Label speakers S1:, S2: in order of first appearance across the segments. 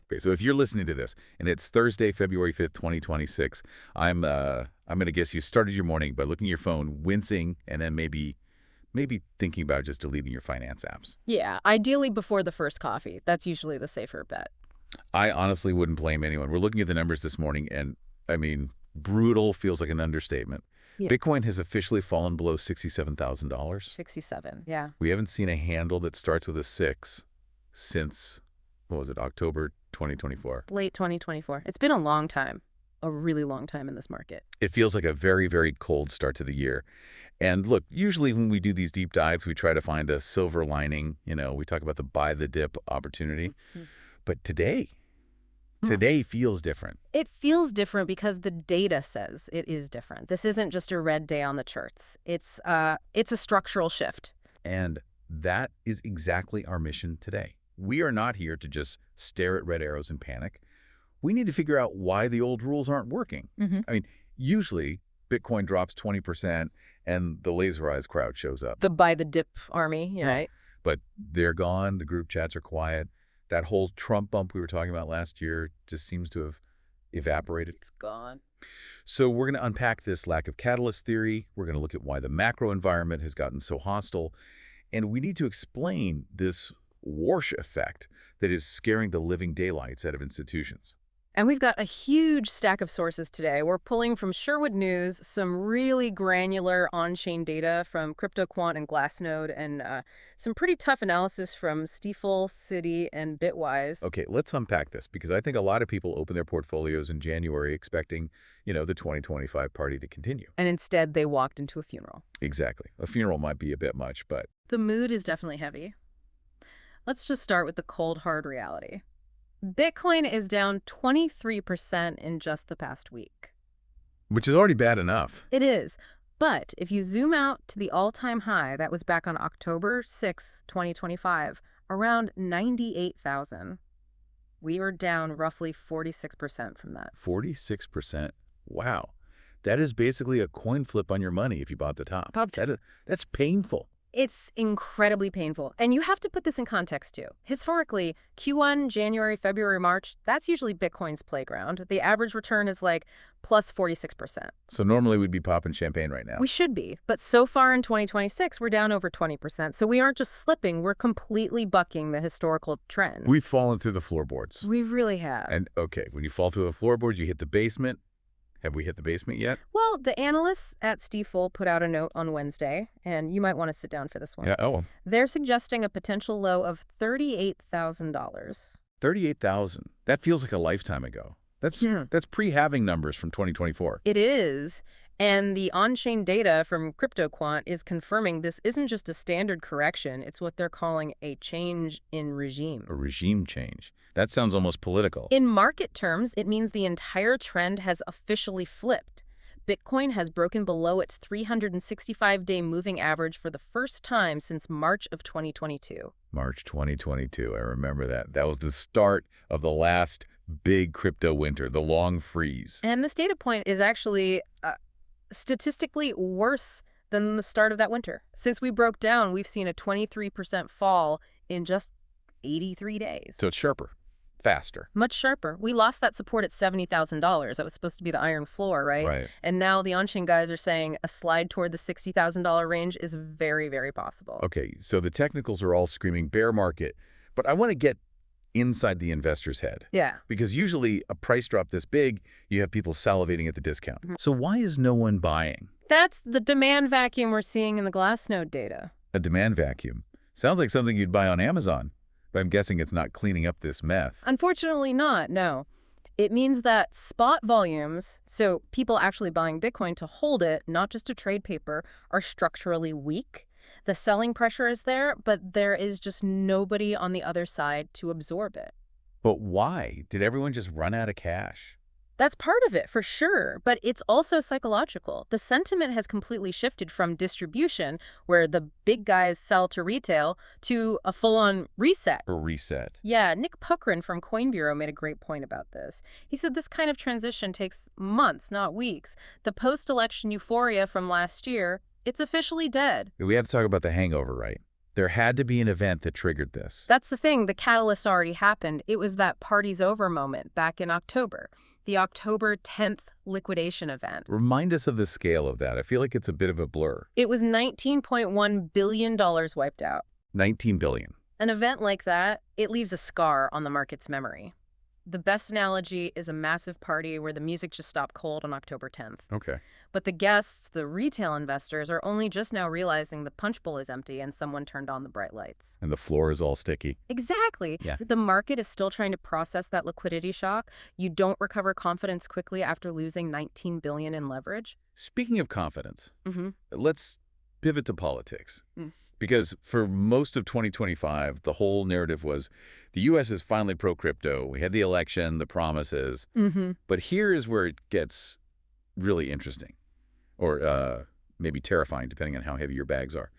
S1: Okay, so if you're listening to this and it's Thursday, February 5th, 2026, I'm going to guess you started your morning by looking at your phone, wincing, and then maybe thinking about just deleting your finance apps.
S2: Yeah, ideally before the first coffee. That's usually the safer bet.
S1: I honestly wouldn't blame anyone. We're looking at the numbers this morning, and I mean, brutal feels like an understatement.
S2: Yeah.
S1: Bitcoin has officially fallen below $67,000.
S2: 67, yeah.
S1: We haven't seen a handle that starts with a 6 since, what was it, October 2024.
S2: Late 2024. It's been a long time, a really long time in this market.
S1: It feels like a very, very cold start to the year. And look, usually when we do these deep dives, we try to find a silver lining. You know, we talk about the buy the dip opportunity. But today feels different.
S2: It feels different because the data says it is different. This isn't just a red day on the charts. It's a structural shift.
S1: And that is exactly our mission today. We are not here to just stare at red arrows and panic. We need to figure out why the old rules aren't working. I mean, usually Bitcoin drops 20% and the laser eyes crowd shows up.
S2: The buy the dip army, right?
S1: But they're gone. The group chats are quiet. That whole Trump bump we were talking about last year just seems to have evaporated.
S2: It's gone.
S1: So we're going to unpack this lack of catalyst theory. We're going to look at why the macro environment has gotten so hostile. And we need to explain this Warsh effect that is scaring the living daylights out of institutions.
S2: And we've got a huge stack of sources today. We're pulling from Sherwood News some really granular on-chain data from CryptoQuant and Glassnode, and some pretty tough analysis from Stifel, Citi, and Bitwise.
S1: Okay, let's unpack this, because I think a lot of people open their portfolios in January expecting, the 2025 party to continue.
S2: And instead, they walked into a funeral.
S1: Exactly. A funeral might be a bit much, but...
S2: The mood is definitely heavy. Let's just start with the cold, hard reality. Bitcoin is down 23% in just the past week.
S1: Which is already bad enough.
S2: It is. But if you zoom out to the all-time high, that was back on October 6, 2025, around 98,000. We are down roughly 46% from that.
S1: 46%? Wow. That is basically a coin flip on your money if you bought the top. That's painful.
S2: It's incredibly painful. And you have to put this in context, too. Historically, Q1, January, February, March, that's usually Bitcoin's playground. The average return is like plus 46%.
S1: So normally we'd be popping champagne right now.
S2: We should be. But so far in 2026, we're down over 20%. So we aren't just slipping, we're completely bucking the historical trend.
S1: We've fallen through the floorboards.
S2: We really have.
S1: And, okay, when you fall through the floorboard, you hit the basement. Have we hit the basement yet?
S2: Well, the analysts at Stifel put out a note on Wednesday, and you might want to sit down for this one.
S1: Yeah, oh.
S2: They're suggesting a potential low of $38,000.
S1: $38,000. That feels like a lifetime ago. That's pre-halving numbers from 2024.
S2: It is. And the on-chain data from CryptoQuant is confirming this isn't just a standard correction. It's what they're calling a change in regime.
S1: A regime change. That sounds almost political.
S2: In market terms, it means the entire trend has officially flipped. Bitcoin has broken below its 365-day moving average for the first time since March of 2022.
S1: March 2022. I remember that. That was the start of the last big crypto winter, the long freeze.
S2: And this data point is actually statistically worse than the start of that winter. Since we broke down, we've seen a 23% fall in just 83 days.
S1: So it's sharper. Faster.
S2: Much sharper. We lost that support at $70,000. That was supposed to be the iron floor, right?
S1: Right.
S2: And now the on-chain guys are saying a slide toward the $60,000 range is very, very possible.
S1: Okay, so the technicals are all screaming bear market, but I want to get inside the investor's head.
S2: Yeah.
S1: Because usually a price drop this big, you have people salivating at the discount. So why is no one buying?
S2: That's the demand vacuum we're seeing in the Glassnode data.
S1: A demand vacuum. Sounds like something you'd buy on Amazon. But I'm guessing it's not cleaning up this mess.
S2: Unfortunately not, no. It means that spot volumes, so people actually buying Bitcoin to hold it, not just to trade paper, are structurally weak. The selling pressure is there, but there is just nobody on the other side to absorb it.
S1: But why? Did everyone just run out of cash?
S2: That's part of it, for sure, but it's also psychological. The sentiment has completely shifted from distribution, where the big guys sell to retail, to a full-on reset.
S1: A reset.
S2: Yeah, Nick Puckrin from Coin Bureau made a great point about this. He said this kind of transition takes months, not weeks. The post-election euphoria from last year, it's officially dead.
S1: We have to talk about the hangover, right? There had to be an event that triggered this.
S2: That's the thing. The catalyst already happened. It was that party's over moment back in October, the October 10th liquidation event.
S1: Remind us of the scale of that. I feel like it's a bit of a blur.
S2: It was $19.1 billion wiped out.
S1: 19 billion.
S2: An event like that, it leaves a scar on the market's memory. The best analogy is a massive party where the music just stopped cold on October 10th.
S1: Okay.
S2: But the guests, the retail investors, are only just now realizing the punch bowl is empty and someone turned on the bright lights.
S1: And the floor is all sticky.
S2: Exactly.
S1: Yeah.
S2: The market is still trying to process that liquidity shock. You don't recover confidence quickly after losing $19 billion in leverage.
S1: Speaking of confidence, let's pivot to politics. Because for most of 2025, the whole narrative was the U.S. is finally pro-crypto. We had the election, the promises. But here is where it gets really interesting, or maybe terrifying, depending on how heavy your bags are.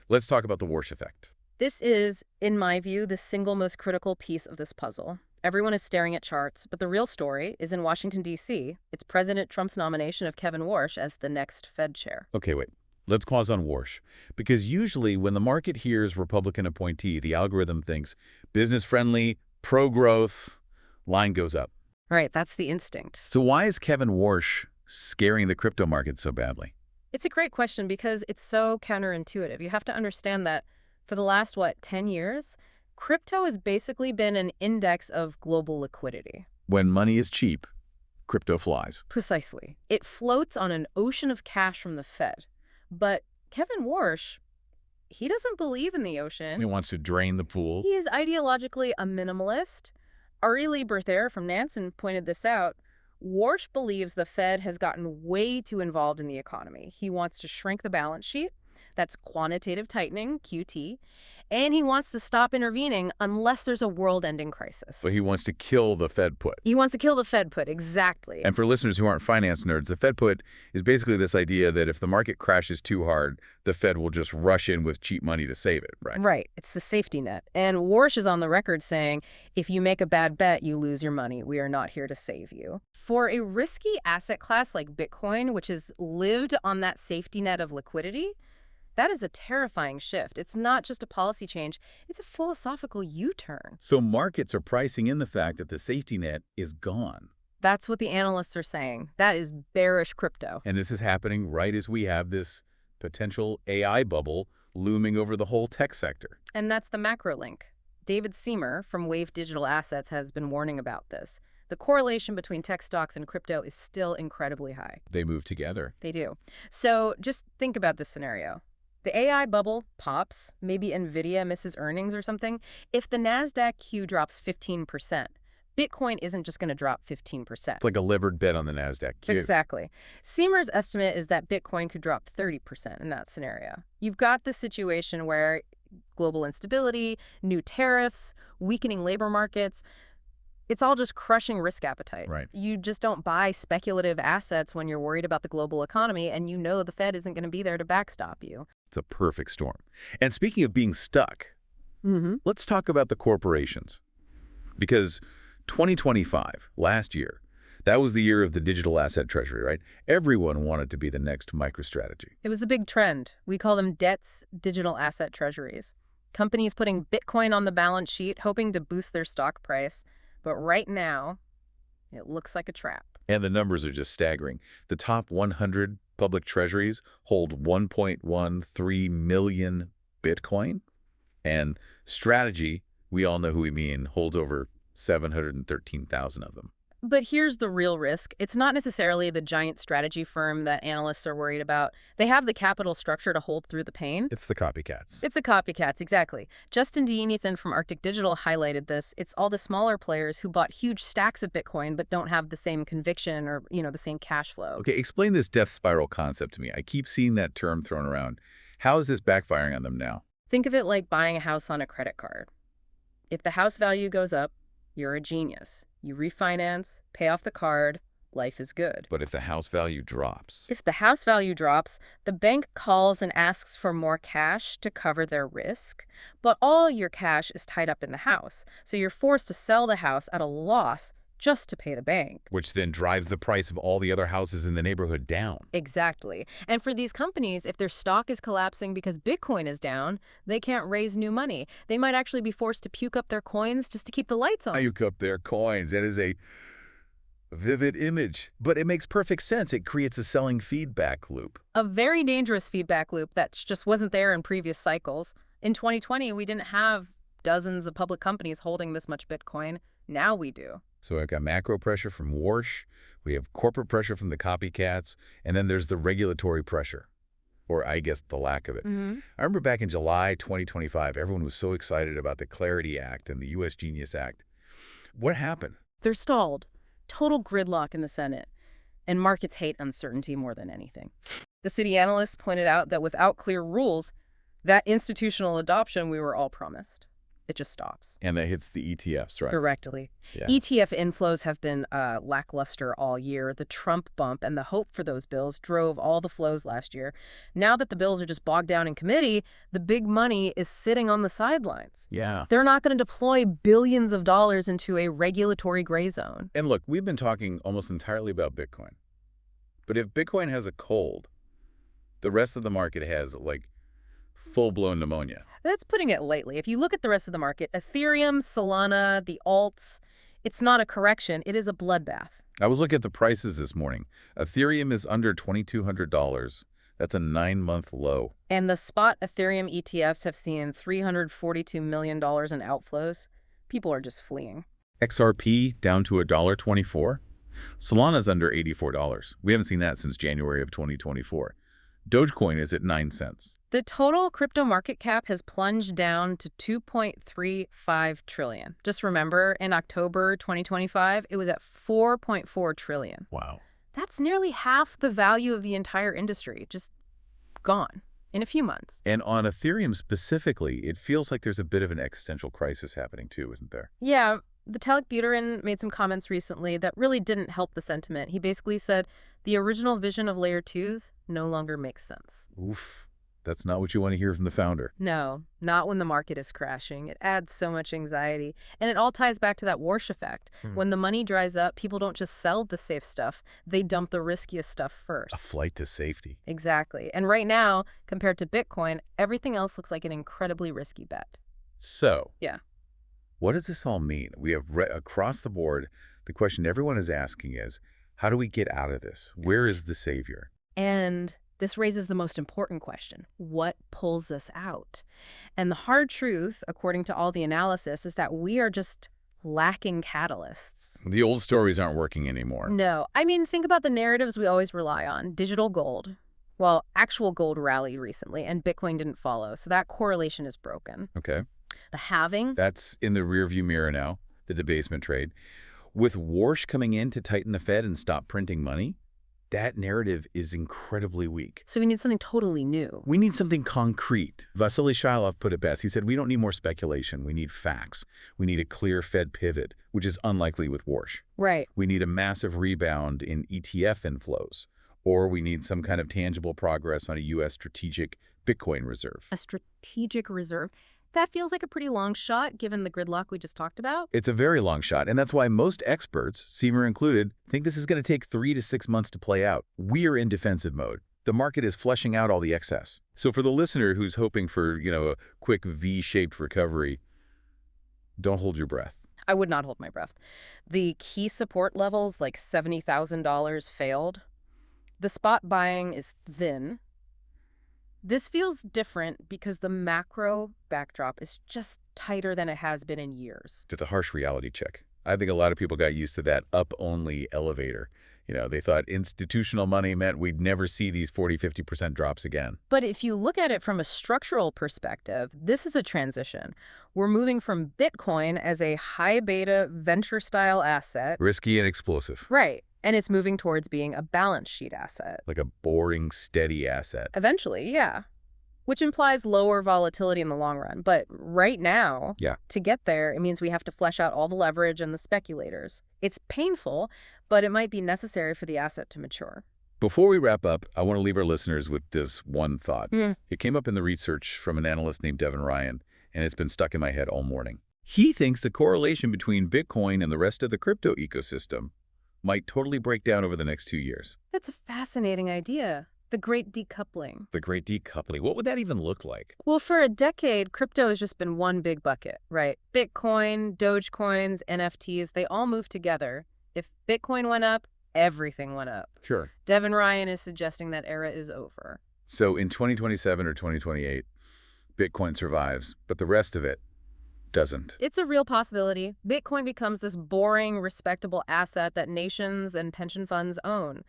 S1: Let's talk about the Warsh effect.
S2: This is, in my view, the single most critical piece of this puzzle. Everyone is staring at charts, but the real story is in Washington, D.C. It's President Trump's nomination of Kevin Warsh as the next Fed chair.
S1: Okay, wait. Let's pause on Warsh, because usually when the market hears Republican appointee, the algorithm thinks business-friendly, pro-growth, line goes up.
S2: Right, that's the instinct.
S1: So why is Kevin Warsh scaring the crypto market so badly?
S2: It's a great question because it's so counterintuitive. You have to understand that for the last, 10 years, crypto has basically been an index of global liquidity.
S1: When money is cheap, crypto flies.
S2: Precisely. It floats on an ocean of cash from the Fed. But Kevin Warsh, he doesn't believe in the ocean.
S1: He wants to drain the pool.
S2: He is ideologically a minimalist. Aurélie Berthier from Nansen pointed this out. Warsh believes the Fed has gotten way too involved in the economy. He wants to shrink the balance sheet. That's quantitative tightening, QT. And he wants to stop intervening unless there's a world-ending crisis.
S1: So he wants to kill the Fed put.
S2: He wants to kill the Fed put, exactly.
S1: And for listeners who aren't finance nerds, the Fed put is basically this idea that if the market crashes too hard, the Fed will just rush in with cheap money to save it, right?
S2: Right. It's the safety net. And Warsh is on the record saying, if you make a bad bet, you lose your money. We are not here to save you. For a risky asset class like Bitcoin, which has lived on that safety net of liquidity, that is a terrifying shift. It's not just a policy change. It's a philosophical U-turn.
S1: So markets are pricing in the fact that the safety net is gone.
S2: That's what the analysts are saying. That is bearish crypto.
S1: And this is happening right as we have this potential AI bubble looming over the whole tech sector.
S2: And that's the macro link. David Seymour from Wave Digital Assets has been warning about this. The correlation between tech stocks and crypto is still incredibly high.
S1: They move together.
S2: They do. So just think about this scenario. The AI bubble pops, maybe NVIDIA misses earnings or something. If the NASDAQ Q drops 15%, Bitcoin isn't just going to drop 15%.
S1: It's like a levered bet on the NASDAQ Q.
S2: Exactly. Seymour's estimate is that Bitcoin could drop 30% in that scenario. You've got the situation where global instability, new tariffs, weakening labor markets, it's all just crushing risk appetite.
S1: Right.
S2: You just don't buy speculative assets when you're worried about the global economy and you know the Fed isn't going to be there to backstop you.
S1: It's a perfect storm. And speaking of being stuck, let's talk about the corporations. Because 2025, last year, that was the year of the digital asset treasury, right? Everyone wanted to be the next MicroStrategy.
S2: It was the big trend. We call them DETS, digital asset treasuries. Companies putting Bitcoin on the balance sheet, hoping to boost their stock price. But right now, it looks like a trap.
S1: And the numbers are just staggering. The top 100 public treasuries hold 1.13 million Bitcoin. And Strategy, we all know who we mean, holds over 713,000 of them.
S2: But here's the real risk. It's not necessarily the giant strategy firm that analysts are worried about. They have the capital structure to hold through the pain.
S1: It's the copycats.
S2: It's the copycats, exactly. Justin Dienethan from Arctic Digital highlighted this. It's all the smaller players who bought huge stacks of Bitcoin but don't have the same conviction or, the same cash flow.
S1: Okay, explain this death spiral concept to me. I keep seeing that term thrown around. How is this backfiring on them now?
S2: Think of it like buying a house on a credit card. If the house value goes up, you're a genius. You refinance, pay off the card, life is good.
S1: But if the house value drops?
S2: If the house value drops, the bank calls and asks for more cash to cover their risk, but all your cash is tied up in the house, so you're forced to sell the house at a loss just to pay the bank.
S1: Which then drives the price of all the other houses in the neighborhood down.
S2: Exactly. And for these companies, if their stock is collapsing because Bitcoin is down, they can't raise new money. They might actually be forced to puke up their coins just to keep the lights on.
S1: Puke up their coins. That is a vivid image. But it makes perfect sense. It creates a selling feedback loop.
S2: A very dangerous feedback loop that just wasn't there in previous cycles. In 2020, we didn't have dozens of public companies holding this much Bitcoin. Now we do.
S1: So I've got macro pressure from Warsh, we have corporate pressure from the copycats, and then there's the regulatory pressure, or I guess the lack of it. I remember back in July 2025, everyone was so excited about the Clarity Act and the U.S. Genius Act. What happened?
S2: They're stalled. Total gridlock in the Senate. And markets hate uncertainty more than anything. The city analysts pointed out that without clear rules, that institutional adoption we were all promised, it just stops.
S1: And that hits the ETFs, right?
S2: Directly.
S1: Yeah.
S2: ETF inflows have been lackluster all year. The Trump bump and the hope for those bills drove all the flows last year. Now that the bills are just bogged down in committee, the big money is sitting on the sidelines.
S1: Yeah.
S2: They're not going to deploy billions of dollars into a regulatory gray zone.
S1: And look, we've been talking almost entirely about Bitcoin. But if Bitcoin has a cold, the rest of the market has, like, full-blown pneumonia.
S2: That's putting it lightly. If you look at the rest of the market, Ethereum, Solana, the alts, it's not a correction, it is a bloodbath.
S1: I was looking at the prices this morning. Ethereum is under $2,200. That's a 9-month low.
S2: And the spot Ethereum ETFs have seen $342 million in outflows. People are just fleeing.
S1: XRP down to $1.24. Solana's under $84. We haven't seen that since January of 2024. Dogecoin is at 9 cents.
S2: The total crypto market cap has plunged down to $2.35 trillion. Just remember, in October 2025, it was at $4.4 trillion.
S1: Wow.
S2: That's nearly half the value of the entire industry, just gone in a few months.
S1: And on Ethereum specifically, it feels like there's a bit of an existential crisis happening too, isn't there?
S2: Yeah, Vitalik Buterin made some comments recently that really didn't help the sentiment. He basically said the original vision of Layer 2s no longer makes sense.
S1: Oof. That's not what you want to hear from the founder.
S2: No, not when the market is crashing. It adds so much anxiety. And it all ties back to that Warsh effect. When the money dries up, people don't just sell the safe stuff. They dump the riskiest stuff first.
S1: A flight to safety.
S2: Exactly. And right now, compared to Bitcoin, everything else looks like an incredibly risky bet.
S1: So,
S2: yeah,
S1: what does this all mean? We have across the board, the question everyone is asking is, how do we get out of this? Where is the savior?
S2: And this raises the most important question. What pulls us out? And the hard truth, according to all the analysis, is that we are just lacking catalysts.
S1: The old stories aren't working anymore.
S2: No. I mean, think about the narratives we always rely on. Digital gold. Well, actual gold rallied recently, and Bitcoin didn't follow, so that correlation is broken.
S1: Okay.
S2: The halving.
S1: That's in the rearview mirror now, the debasement trade. With Warsh coming in to tighten the Fed and stop printing money, that narrative is incredibly weak.
S2: So we need something totally new.
S1: We need something concrete. Vasily Shilov put it best. He said, we don't need more speculation. We need facts. We need a clear Fed pivot, which is unlikely with Warsh.
S2: Right.
S1: We need a massive rebound in ETF inflows, or we need some kind of tangible progress on a U.S. strategic Bitcoin reserve.
S2: A strategic reserve. That feels like a pretty long shot, given the gridlock we just talked about.
S1: It's a very long shot, and that's why most experts, Seymour included, think this is going to take 3 to 6 months to play out. We are in defensive mode. The market is fleshing out all the excess. So for the listener who's hoping for, a quick V-shaped recovery, don't hold your breath.
S2: I would not hold my breath. The key support levels, like $70,000, failed. The spot buying is thin. This feels different because the macro backdrop is just tighter than it has been in years.
S1: It's a harsh reality check. I think a lot of people got used to that up-only elevator. They thought institutional money meant we'd never see these 40–50% drops again.
S2: But if you look at it from a structural perspective, this is a transition. We're moving from Bitcoin as a high-beta venture-style asset.
S1: Risky and explosive.
S2: Right. And it's moving towards being a balance sheet asset.
S1: Like a boring, steady asset.
S2: Eventually, yeah. Which implies lower volatility in the long run. But right now, to get there, it means we have to flesh out all the leverage and the speculators. It's painful, but it might be necessary for the asset to mature.
S1: Before we wrap up, I want to leave our listeners with this one thought. It came up in the research from an analyst named Devin Ryan, and it's been stuck in my head all morning. He thinks the correlation between Bitcoin and the rest of the crypto ecosystem might totally break down over the next 2 years.
S2: That's a fascinating idea. The great decoupling.
S1: The great decoupling. What would that even look like?
S2: Well, for a decade, crypto has just been one big bucket, right? Bitcoin, Dogecoins, NFTs, they all move together. If Bitcoin went up, everything went up.
S1: Sure.
S2: Devin Ryan is suggesting that era is over.
S1: So in 2027 or 2028, Bitcoin survives, but the rest of it doesn't.
S2: It's a real possibility. Bitcoin becomes this boring, respectable asset that nations and pension funds own.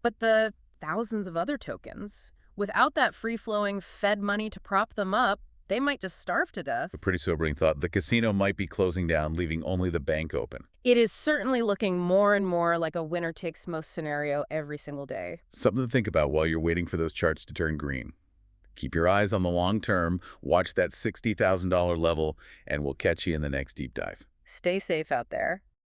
S2: But the thousands of other tokens, without that free-flowing Fed money to prop them up, they might just starve to death.
S1: A pretty sobering thought. The casino might be closing down, leaving only the bank open.
S2: It is certainly looking more and more like a winner-takes-most scenario every single day.
S1: Something to think about while you're waiting for those charts to turn green. Keep your eyes on the long term, watch that $60,000 level, and we'll catch you in the next deep dive.
S2: Stay safe out there.